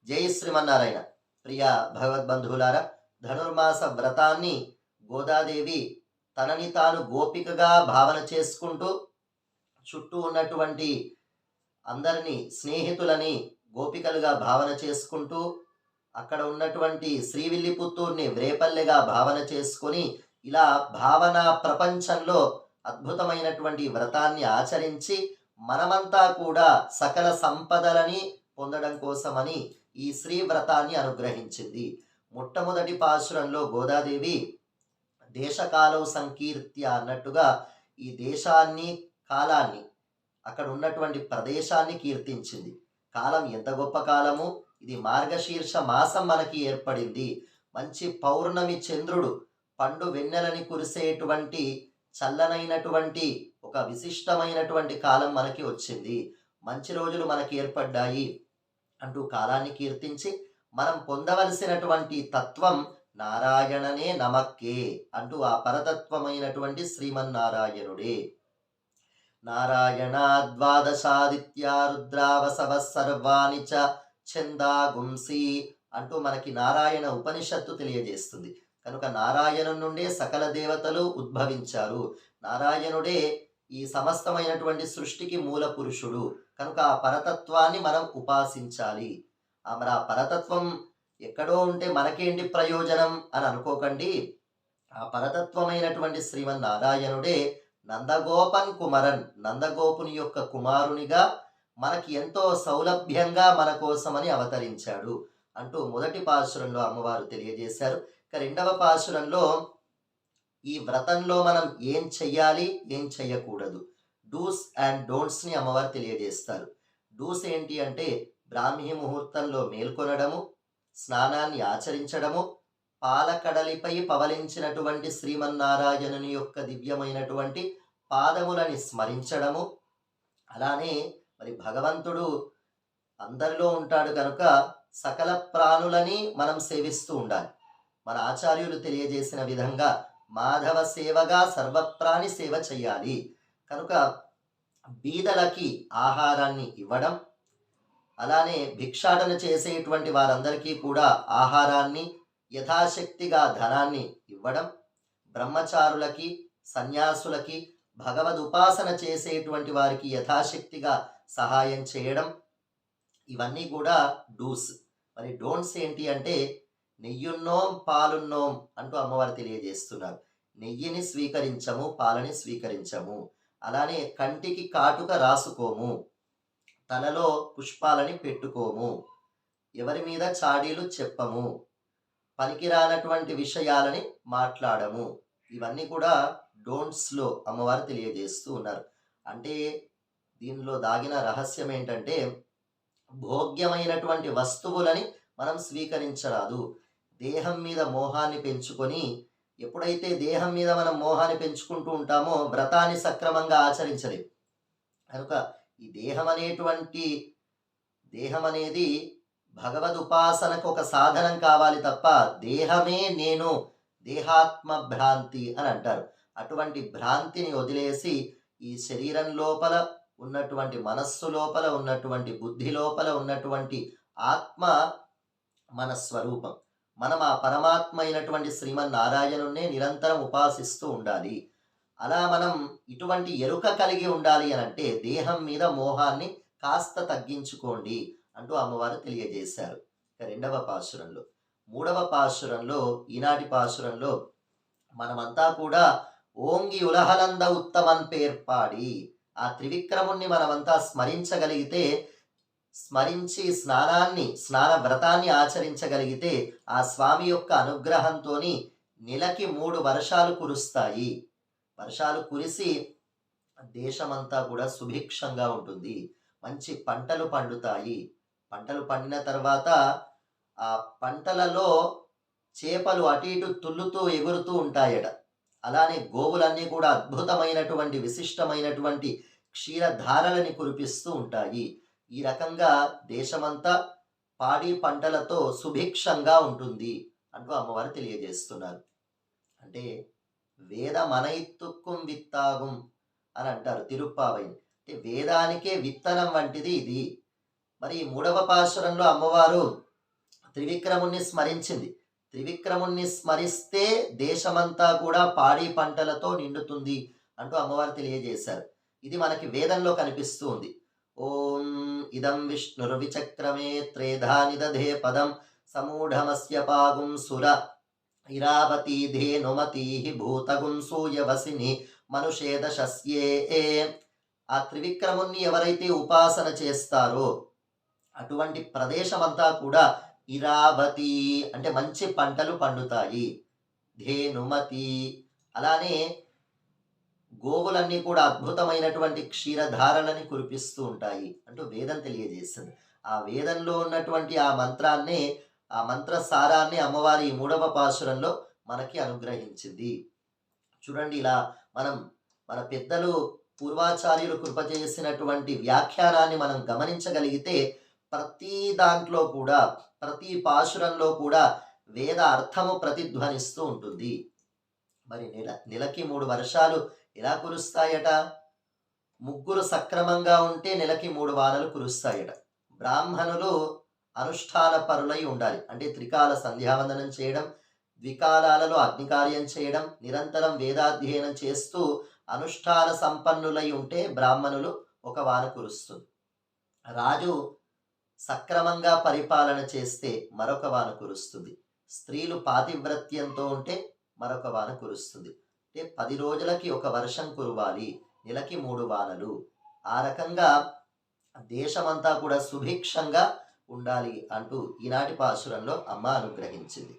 జై శ్రీమన్నారాయణ. ప్రియ భగవద్బంధువులారా, ధనుర్మాస వ్రతాన్ని గోదాదేవి తనని తాను గోపికగా భావన చేసుకుంటూ చుట్టూ ఉన్నటువంటి అందరినీ స్నేహితులని గోపికలుగా భావన చేసుకుంటూ అక్కడ ఉన్నటువంటి శ్రీవిల్లిపుత్తూరుని వ్రేపల్లెగా భావన చేసుకొని ఇలా భావన ప్రపంచంలో అద్భుతమైనటువంటి వ్రతాన్ని ఆచరించి మనమంతా కూడా సకల సంపదలని పొందడం కోసమని ఈ శ్రీ వ్రతాన్ని అనుగ్రహించింది. మొట్టమొదటి పాశురంలో గోదాదేవి దేశకాలవు సంకీర్త్య అన్నట్టుగా ఈ దేశాన్ని, కాలాన్ని, అక్కడ ఉన్నటువంటి ప్రదేశాన్ని కీర్తించింది. కాలం ఎంత గొప్ప కాలము! ఇది మార్గశీర్ష మాసం మనకి ఏర్పడింది. మంచి పౌర్ణమి చంద్రుడు పండు వెన్నెలని కురిసేటువంటి చల్లనైనటువంటి ఒక విశిష్టమైనటువంటి కాలం మనకి వచ్చింది. మంచి రోజులు మనకి ఏర్పడ్డాయి అంటూ కాలాన్ని కీర్తించి మనం పొందవలసినటువంటి తత్వం నారాయణనే నమక్కే అంటూ ఆ పరతత్వమైనటువంటి శ్రీమన్నారాయణుడే. నారాయణ ద్వాదశాదిత్యా రుద్రావసవ సర్వాణి చ ఛందాగుంసి అంటూ మనకి నారాయణ ఉపనిషత్తు తెలియజేస్తుంది. కనుక నారాయణు నుండే సకల దేవతలు ఉద్భవించారు. నారాయణుడే ఈ సమస్తమైనటువంటి సృష్టికి మూల పురుషుడు. కనుక ఆ పరతత్వాన్ని మనం ఉపాసించాలి. మరి ఆ పరతత్వం ఎక్కడో ఉంటే మనకేంటి ప్రయోజనం అని అనుకోకండి. ఆ పరతత్వమైనటువంటి శ్రీమన్నారాయణుడే నందగోపన్ కుమరన్, నందగోపుని యొక్క కుమారునిగా మనకి ఎంతో సౌలభ్యంగా మన కోసమని అవతరించాడు అంటూ మొదటి పాశురంలో అమ్మవారు తెలియజేశారు. ఇక రెండవ పాశురంలో ఈ వ్రతంలో మనం ఏం చెయ్యాలి, ఏం చెయ్యకూడదు, డూస్ అండ్ డోంట్స్ని అమ్మవారు తెలియజేస్తారు. డూస్ ఏంటి అంటే బ్రాహ్మీ ముహూర్తంలో మేల్కొనడము, స్నానాన్ని ఆచరించడము, పాలకడలిపై పవలించినటువంటి శ్రీమన్నారాయణుని యొక్క దివ్యమైనటువంటి పాదములని స్మరించడము. అలానే మరి భగవంతుడు అందరిలో ఉంటాడు కనుక సకల ప్రాణులని మనం సేవిస్తూ ఉండాలి. మన ఆచార్యులు తెలియజేసిన విధంగా మాధవ సేవగా సర్వప్రాణి సేవ చెయ్యాలి. కనుక బీదలకి ఆహారాన్ని ఇవ్వడం, అలానే భిక్షాటన చేసేటువంటి వారందరికీ కూడా ఆహారాన్ని, యథాశక్తిగా ధనాన్ని ఇవ్వడం, బ్రహ్మచారులకి, సన్యాసులకి, భగవద్ ఉపాసన చేసేటువంటి వారికి యథాశక్తిగా సహాయం చేయడం, ఇవన్నీ కూడా డూస్. మరి డోంట్స్ ఏంటి అంటే నెయ్యున్నోం పాలున్నోం అంటూ అమ్మవారు తెలియజేస్తున్నారు. నెయ్యిని స్వీకరించము, పాలని స్వీకరించము. అలానే కంటికి కాటుక రాసుకోము, తలలో పుష్పాలని పెట్టుకోము, ఎవరి మీద చాడీలు చెప్పము, పనికిరానటువంటి విషయాలని మాట్లాడము. ఇవన్నీ కూడా డోంట్స్లో అమ్మవారు తెలియజేస్తూ ఉన్నారు. అంటే దీనిలో దాగిన రహస్యం ఏంటంటే భోగ్యమైనటువంటి వస్తువులని మనం స్వీకరించరాదు. దేహం మీద మోహాన్ని పెంచుకొని, ఎప్పుడైతే దేహం మీద మనం మోహాన్ని పెంచుకుంటూ ఉంటామో వ్రతాన్ని సక్రమంగా ఆచరించలేం. కనుక ఈ దేహం అనేది భగవద్ ఉపాసనకు ఒక సాధనం కావాలి తప్ప దేహమే నేను, దేహాత్మ భ్రాంతి అని అంటారు. అటువంటి భ్రాంతిని వదిలేసి ఈ శరీరం లోపల ఉన్నటువంటి, మనస్సు లోపల ఉన్నటువంటి, బుద్ధి లోపల ఉన్నటువంటి ఆత్మ మన స్వరూపం. మనం ఆ పరమాత్మ అయినటువంటి శ్రీమన్నారాయణున్నే నిరంతరం ఉపాసిస్తూ ఉండాలి. అలా మనం ఇటువంటి ఎరుక కలిగి ఉండాలి అనంటే దేహం మీద మోహాన్ని కాస్త తగ్గించుకోండి అంటూ అమ్మవారు తెలియజేశారు. ఇక రెండవ పాశురంలో, మూడవ పాశురంలో, ఈనాటి పాశురంలో మనమంతా కూడా ఓంగి ఉలహలంద ఉత్తమన్ పేర్పాడి, ఆ త్రివిక్రముణ్ణి మనమంతా స్మరించగలిగితే, స్మరించి స్నాన వ్రతాన్ని ఆచరించగలిగితే ఆ స్వామి యొక్క అనుగ్రహంతో నెలకి 3 వర్షాలు కురుస్తాయి. వర్షాలు కురిసి దేశమంతా కూడా సుభిక్షంగా ఉంటుంది. మంచి పంటలు పండుతాయి. పంటలు పండిన తర్వాత ఆ పంటలలో చేపలు అటు ఇటు తుల్లుతూ ఎగురుతూ ఉంటాయట. అలానే గోవులన్నీ కూడా అద్భుతమైనటువంటి, విశిష్టమైనటువంటి క్షీరధారలని కురిపిస్తూ ఉంటాయి. ఈ రకంగా దేశమంతా పాడి పంటలతో సుభిక్షంగా ఉంటుంది అంటూ అమ్మవారు తెలియజేస్తున్నారు. అంటే వేదమనైతుక్కుం విత్తాగుం అని అంటారు తిరుప్పావై. అంటే వేదానికే విత్తనం వంటిది ఇది. మరి మూడవ పాశురంలో అమ్మవారు త్రివిక్రముణ్ణి స్మరించింది. త్రివిక్రముణ్ణి స్మరిస్తే దేశమంతా కూడా పాడి పంటలతో నిండుతుంది అంటూ అమ్మవారు తెలియజేశారు. ఇది మనకి వేదంలో కనిపిస్తూ ఉంది. ఓం ఇదం విష్ణుర్విచక్రమే త్రేధా నిదధే పదం సమూఢమస్య పాగుం సుర ఇరావతీ ధేనుమతీ భూతగుం సూయవసిని మనుషేదశస్యే. ఆ త్రివిక్రముణ్ణి ఎవరైతే ఉపాసన చేస్తారో అటువంటి ప్రదేశమంతా కూడా ఇరావతి అంటే మంచి పంటలు పండుతాయి. ధేనుమతి అలానే గోవులన్నీ కూడా అద్భుతమైనటువంటి క్షీరధారలని కురిపిస్తూ ఉంటాయి అంటూ వేదం తెలియజేస్తుంది. ఆ వేదంలో ఉన్నటువంటి ఆ మంత్రాన్ని, ఆ మంత్ర సారాన్ని అమ్మవారి ఈ 3వ పాశురంలో మనకి అనుగ్రహించింది. చూడండి, ఇలా మనం మన పెద్దలు పూర్వాచార్యులు కృప చేసినటువంటి వ్యాఖ్యానాన్ని మనం గమనించగలిగితే ప్రతి దాంట్లో కూడా, ప్రతి పాశురంలో కూడా వేద అర్థము ప్రతిధ్వనిస్తూ ఉంటుంది. మరి నెలకి 3 వర్షాలు ఎలా కురుస్తాయట? ముగ్గురు సక్రమంగా ఉంటే నెలకి 3 వానలు కురుస్తాయట. బ్రాహ్మణులు అనుష్ఠాన పరులై ఉండాలి. అంటే త్రికాల సంధ్యావందనం చేయడం, ద్వికాలాలలో అగ్నికార్యం చేయడం, నిరంతరం వేదాధ్యయనం చేస్తూ అనుష్ఠాన సంపన్నులై ఉంటే బ్రాహ్మణులు ఒక వాన కురుస్తుంది. రాజు సక్రమంగా పరిపాలన చేస్తే మరొక వాన కురుస్తుంది. స్త్రీలు పాతివ్రత్యంతో ఉంటే మరొక వాన కురుస్తుంది. అంటే 10 రోజులకి ఒక వర్షం కురవాలి, నెలకి 3 వానలు. ఆ రకంగా దేశమంతా కూడా సుభిక్షంగా ఉండాలి అంటూ ఈనాటి పాశురంలో అమ్మ అనుగ్రహించింది.